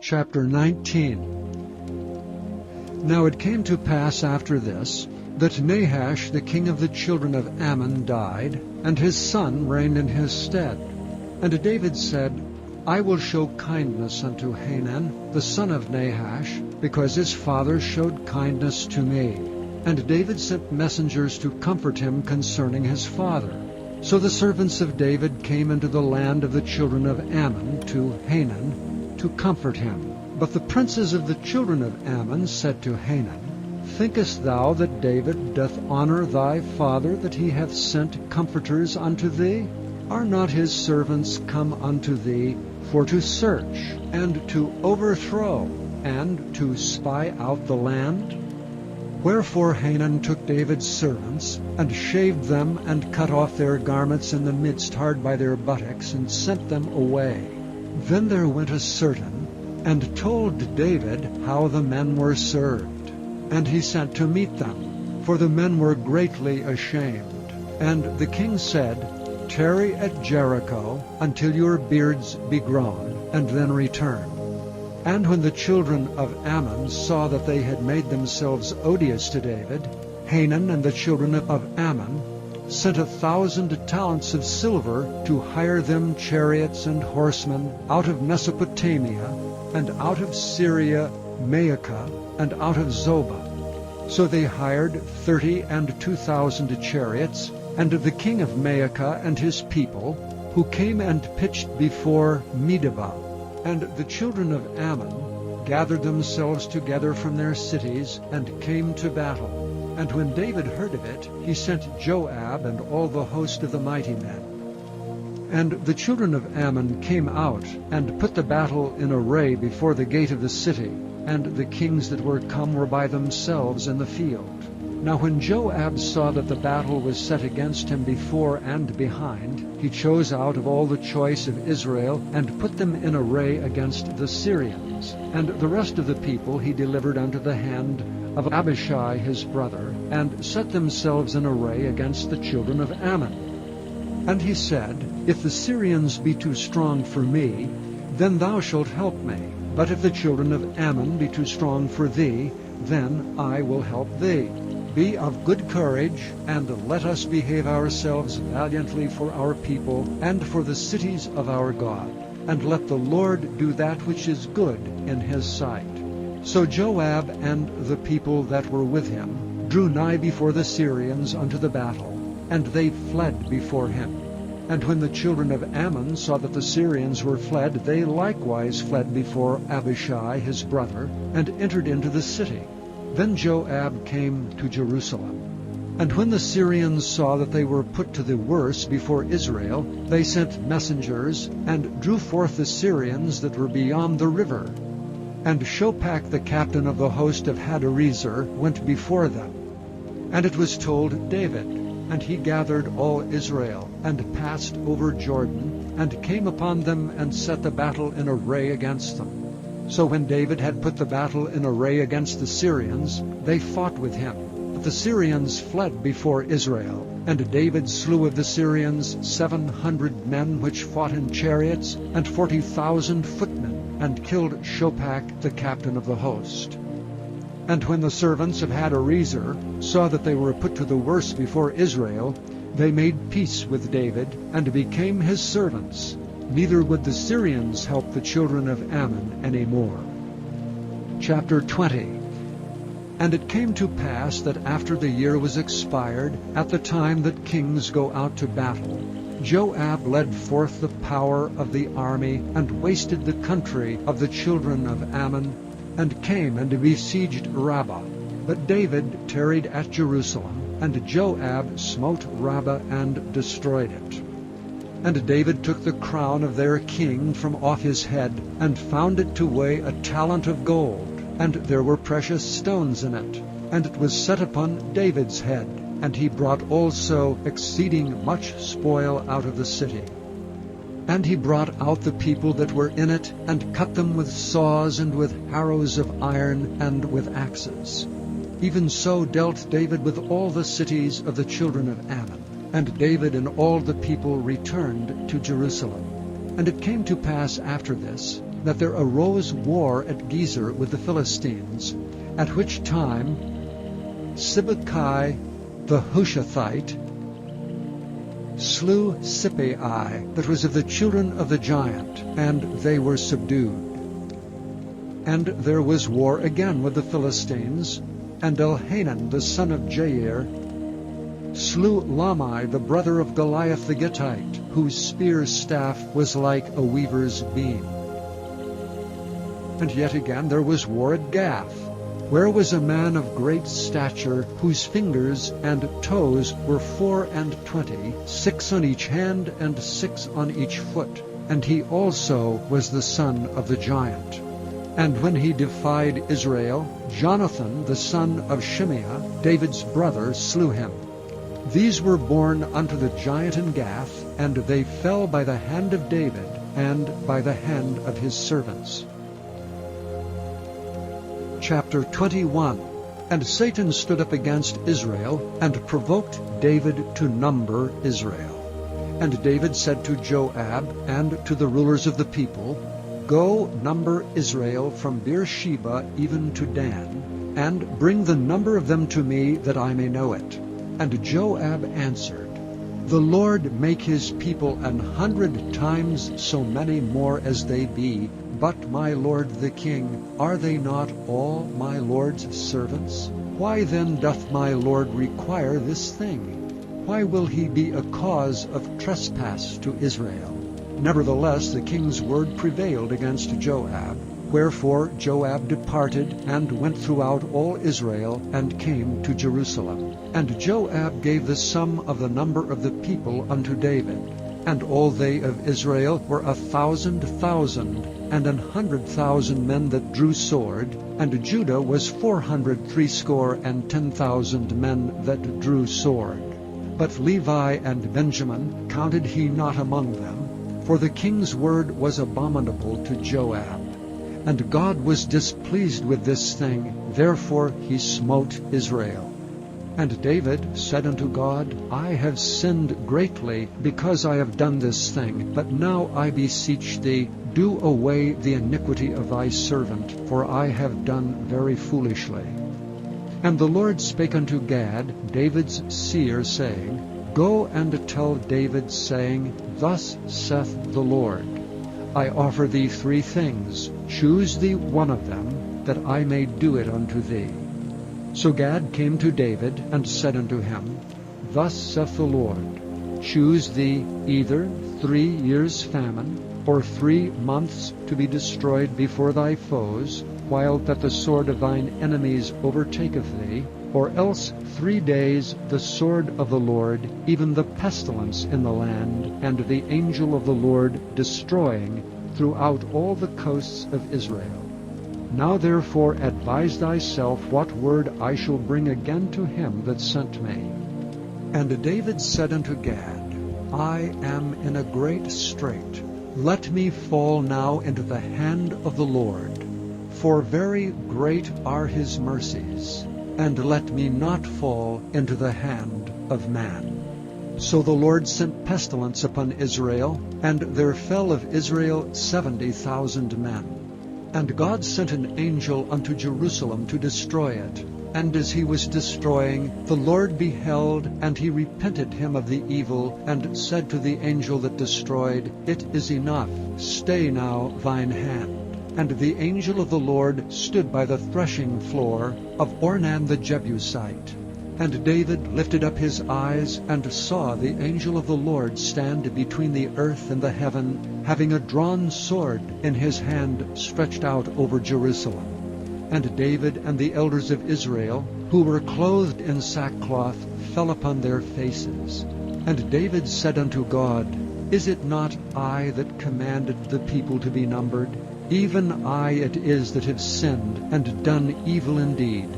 Chapter 19. Now it came to pass after this, that Nahash the king of the children of Ammon died, and his son reigned in his stead. And David said, I will show kindness unto Hanan, the son of Nahash, because his father showed kindness to me. And David sent messengers to comfort him concerning his father. So the servants of David came into the land of the children of Ammon to Hanan to comfort him. But the princes of the children of Ammon said to Hanan, Thinkest thou that David doth honor thy father, that he hath sent comforters unto thee? Are not his servants come unto thee for to search, and to overthrow, and to spy out the land? Wherefore Hanan took David's servants, and shaved them, and cut off their garments in the midst hard by their buttocks, and sent them away. Then there went a certain, and told David how the men were served. And he sent to meet them, for the men were greatly ashamed. And the king said, Tarry at Jericho until your beards be grown, and then return. And when the children of Ammon saw that they had made themselves odious to David, Hanan and the children of Ammon sent 1,000 talents of silver to hire them chariots and horsemen out of Mesopotamia, and out of Syria, Maacah, and out of Zobah. So they hired 30 and 2,000 chariots, and the king of Maacah and his people, who came and pitched before Medeba. And the children of Ammon gathered themselves together from their cities, and came to battle. And when David heard of it, he sent Joab and all the host of the mighty men. And the children of Ammon came out, and put the battle in array before the gate of the city, and the kings that were come were by themselves in the field. Now when Joab saw that the battle was set against him before and behind, he chose out of all the choice of Israel, and put them in array against the Syrians. And the rest of the people he delivered unto the hand of Abishai his brother, and set themselves in array against the children of Ammon. And he said, If the Syrians be too strong for me, then thou shalt help me. But if the children of Ammon be too strong for thee, then I will help thee. Be of good courage, and let us behave ourselves valiantly for our people, and for the cities of our God. And let the Lord do that which is good in his sight. So Joab and the people that were with him drew nigh before the Syrians unto the battle, and they fled before him. And when the children of Ammon saw that the Syrians were fled, they likewise fled before Abishai his brother, and entered into the city. Then Joab came to Jerusalem. And when the Syrians saw that they were put to the worse before Israel, they sent messengers, and drew forth the Syrians that were beyond the river. And Shophach the captain of the host of Hadarezer went before them. And it was told David, and he gathered all Israel, and passed over Jordan, and came upon them, and set the battle in array against them. So when David had put the battle in array against the Syrians, they fought with him. But the Syrians fled before Israel. And David slew of the Syrians 700 men which fought in chariots, and 40,000 footmen, and killed Shophach the captain of the host. And when the servants of Hadarezer saw that they were put to the worse before Israel, they made peace with David, and became his servants. Neither would the Syrians help the children of Ammon any more. Chapter 20. And it came to pass that after the year was expired, at the time that kings go out to battle, Joab led forth the power of the army, and wasted the country of the children of Ammon, and came and besieged Rabbah. But David tarried at Jerusalem, and Joab smote Rabbah and destroyed it. And David took the crown of their king from off his head, and found it to weigh 1 talent of gold, and there were precious stones in it. And it was set upon David's head, and he brought also exceeding much spoil out of the city. And he brought out the people that were in it, and cut them with saws, and with harrows of iron, and with axes. Even so dealt David with all the cities of the children of Ammon. And David and all the people returned to Jerusalem. And it came to pass after this, that there arose war at Gezer with the Philistines, at which time Sibbecai the Hushathite slew Sippai that was of the children of the giant, and they were subdued. And there was war again with the Philistines, and Elhanan the son of Jair slew Lamai the brother of Goliath the Gittite, whose spear staff was like a weaver's beam. And yet again there was war at Gath, where was a man of great stature, whose fingers and toes were 24, 6 on each hand and 6 on each foot, and he also was the son of the giant. And when he defied Israel, Jonathan the son of Shimeah, David's brother, slew him. These were born unto the giant in Gath, and they fell by the hand of David, and by the hand of his servants. Chapter 21. And Satan stood up against Israel, and provoked David to number Israel. And David said to Joab and to the rulers of the people, Go number Israel from Beersheba even to Dan, and bring the number of them to me, that I may know it. And Joab answered, The Lord make his people 100 times so many more as they be, but my lord the king, are they not all my lord's servants? Why then doth my lord require this thing? Why will he be a cause of trespass to Israel? Nevertheless the king's word prevailed against Joab. Wherefore Joab departed, and went throughout all Israel, and came to Jerusalem. And Joab gave the sum of the number of the people unto David. And all they of Israel were 1,000,000, and 100,000 men that drew sword, and Judah was 410,000 men that drew sword. But Levi and Benjamin counted he not among them, for the king's word was abominable to Joab. And God was displeased with this thing, therefore he smote Israel. And David said unto God, I have sinned greatly, because I have done this thing. But now I beseech thee, do away the iniquity of thy servant, for I have done very foolishly. And the Lord spake unto Gad, David's seer, saying, Go and tell David, saying, Thus saith the Lord, I offer thee 3 things, choose thee one of them, that I may do it unto thee. So Gad came to David, and said unto him, Thus saith the Lord, Choose thee either 3 years' famine, or 3 months to be destroyed before thy foes, while that the sword of thine enemies overtaketh thee, or else 3 days the sword of the Lord, even the pestilence in the land, and the angel of the Lord destroying throughout all the coasts of Israel. Now therefore advise thyself what word I shall bring again to him that sent me. And David said unto Gad, I am in a great strait. Let me fall now into the hand of the Lord, for very great are his mercies, and let me not fall into the hand of man. So the Lord sent pestilence upon Israel, and there fell of Israel 70,000 men. And God sent an angel unto Jerusalem to destroy it. And as he was destroying, the Lord beheld, and he repented him of the evil, and said to the angel that destroyed, It is enough, stay now thine hand. And the angel of the Lord stood by the threshing floor of Ornan the Jebusite. And David lifted up his eyes, and saw the angel of the Lord stand between the earth and the heaven, having a drawn sword in his hand stretched out over Jerusalem. And David and the elders of Israel, who were clothed in sackcloth, fell upon their faces. And David said unto God, Is it not I that commanded the people to be numbered? Even I it is that have sinned, and done evil indeed.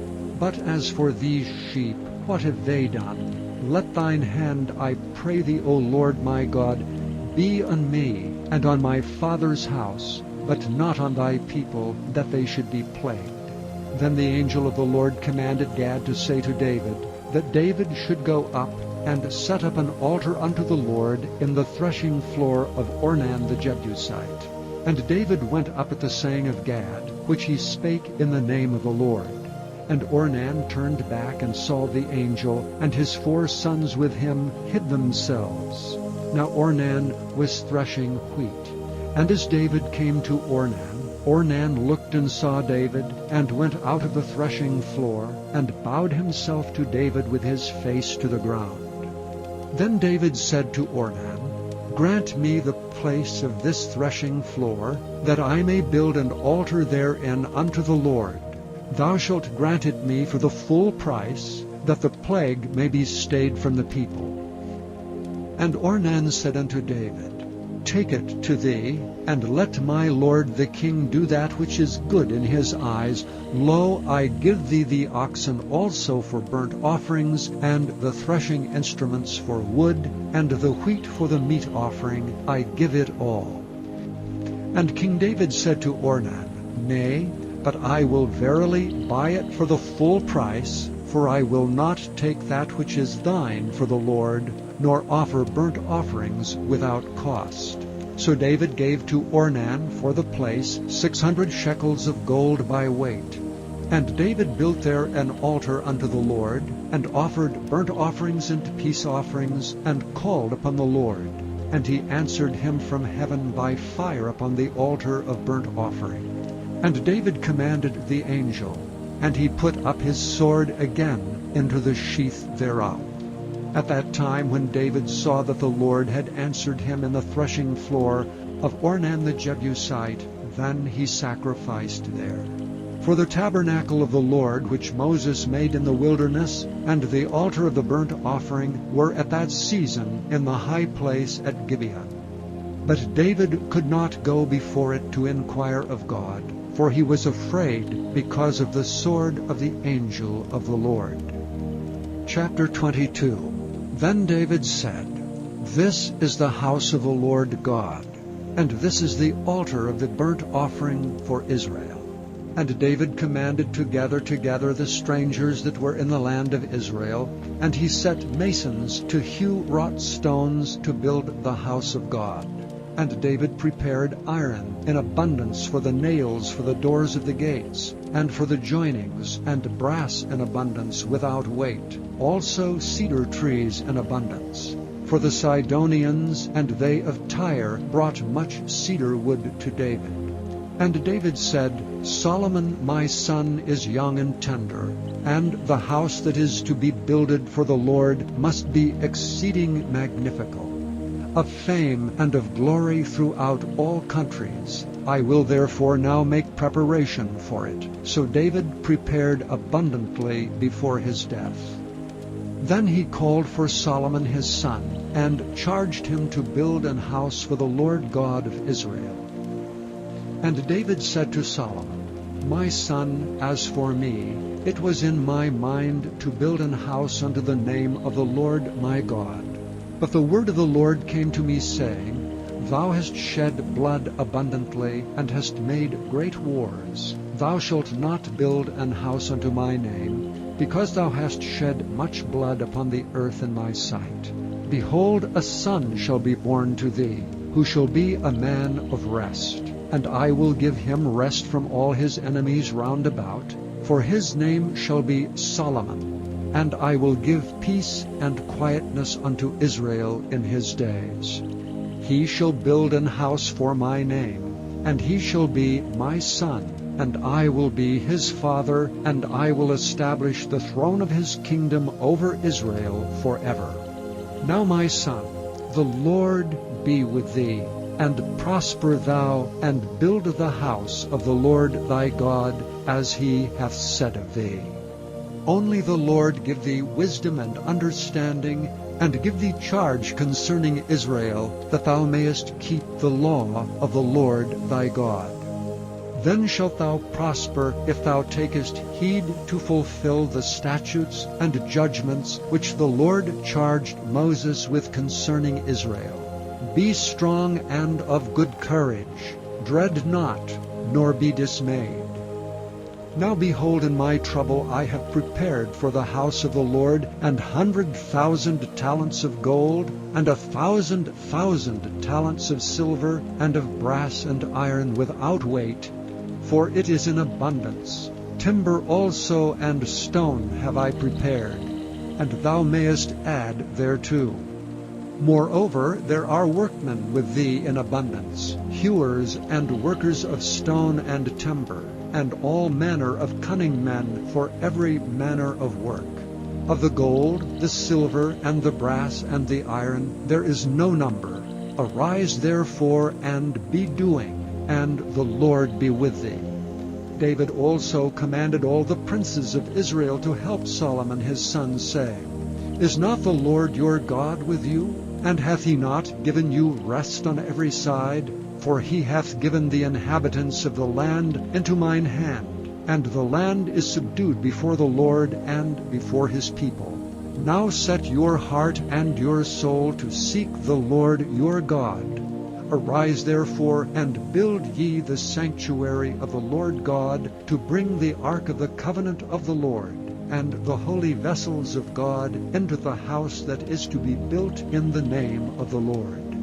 But as for these sheep, what have they done? Let thine hand, I pray thee, O Lord my God, be on me, and on my father's house, but not on thy people, that they should be plagued. Then the angel of the Lord commanded Gad to say to David, that David should go up, and set up an altar unto the Lord in the threshing floor of Ornan the Jebusite. And David went up at the saying of Gad, which he spake in the name of the Lord. And Ornan turned back and saw the angel, and his 4 sons with him hid themselves. Now Ornan was threshing wheat. And as David came to Ornan, Ornan looked and saw David, and went out of the threshing floor, and bowed himself to David with his face to the ground. Then David said to Ornan, Grant me the place of this threshing floor, that I may build an altar therein unto the Lord. Thou shalt grant it me for the full price, that the plague may be stayed from the people. And Ornan said unto David, Take it to thee, and let my lord the king do that which is good in his eyes. Lo, I give thee the oxen also for burnt offerings, and the threshing instruments for wood, and the wheat for the meat offering. I give it all. And King David said to Ornan, Nay, but I will verily buy it for the full price, for I will not take that which is thine for the Lord, nor offer burnt offerings without cost. So David gave to Ornan for the place 600 shekels of gold by weight. And David built there an altar unto the Lord, and offered burnt offerings and peace offerings, and called upon the Lord. And he answered him from heaven by fire upon the altar of burnt offering. And David commanded the angel, and he put up his sword again into the sheath thereof. At that time when David saw that the Lord had answered him in the threshing floor of Ornan the Jebusite, then he sacrificed there. For the tabernacle of the Lord which Moses made in the wilderness, and the altar of the burnt offering, were at that season in the high place at Gibeon. But David could not go before it to inquire of God, for he was afraid because of the sword of the angel of the Lord. Chapter 22. Then David said, This is the house of the Lord God, and this is the altar of the burnt offering for Israel. And David commanded to gather together the strangers that were in the land of Israel, and he set masons to hew wrought stones to build the house of God. And David prepared iron in abundance for the nails for the doors of the gates, and for the joinings, and brass in abundance without weight, also cedar trees in abundance. For the Sidonians and they of Tyre brought much cedar wood to David. And David said, Solomon my son is young and tender, and the house that is to be builded for the Lord must be exceeding magnifical, of fame and of glory throughout all countries. I will therefore now make preparation for it. So David prepared abundantly before his death. Then he called for Solomon his son, and charged him to build an house for the Lord God of Israel. And David said to Solomon, My son, as for me, it was in my mind to build an house unto the name of the Lord my God. But the word of the Lord came to me, saying, Thou hast shed blood abundantly, and hast made great wars. Thou shalt not build an house unto my name, because thou hast shed much blood upon the earth in my sight. Behold, a son shall be born to thee, who shall be a man of rest. And I will give him rest from all his enemies round about, for his name shall be Solomon. And I will give peace and quietness unto Israel in his days. He shall build an house for my name, and he shall be my son, and I will be his father, and I will establish the throne of his kingdom over Israel forever. Now, my son, the Lord be with thee, and prosper thou, and build the house of the Lord thy God, as he hath said of thee. Only the Lord give thee wisdom and understanding, and give thee charge concerning Israel, that thou mayest keep the law of the Lord thy God. Then shalt thou prosper if thou takest heed to fulfill the statutes and judgments which the Lord charged Moses with concerning Israel. Be strong and of good courage. Dread not, nor be dismayed. Now behold, in my trouble I have prepared for the house of the Lord 100,000 talents of gold, and 1,000 talents of silver, and of brass and iron without weight, for it is in abundance. Timber also and stone have I prepared, and thou mayest add thereto. Moreover, there are workmen with thee in abundance, hewers and workers of stone and timber, and all manner of cunning men for every manner of work. Of the gold, the silver, and the brass, and the iron, there is no number. Arise therefore, and be doing, and the Lord be with thee. David also commanded all the princes of Israel to help Solomon his son, saying, Is not the Lord your God with you? And hath he not given you rest on every side? For he hath given the inhabitants of the land into mine hand, and the land is subdued before the Lord and before his people. Now set your heart and your soul to seek the Lord your God. Arise therefore, and build ye the sanctuary of the Lord God, to bring the ark of the covenant of the Lord, and the holy vessels of God into the house that is to be built in the name of the Lord.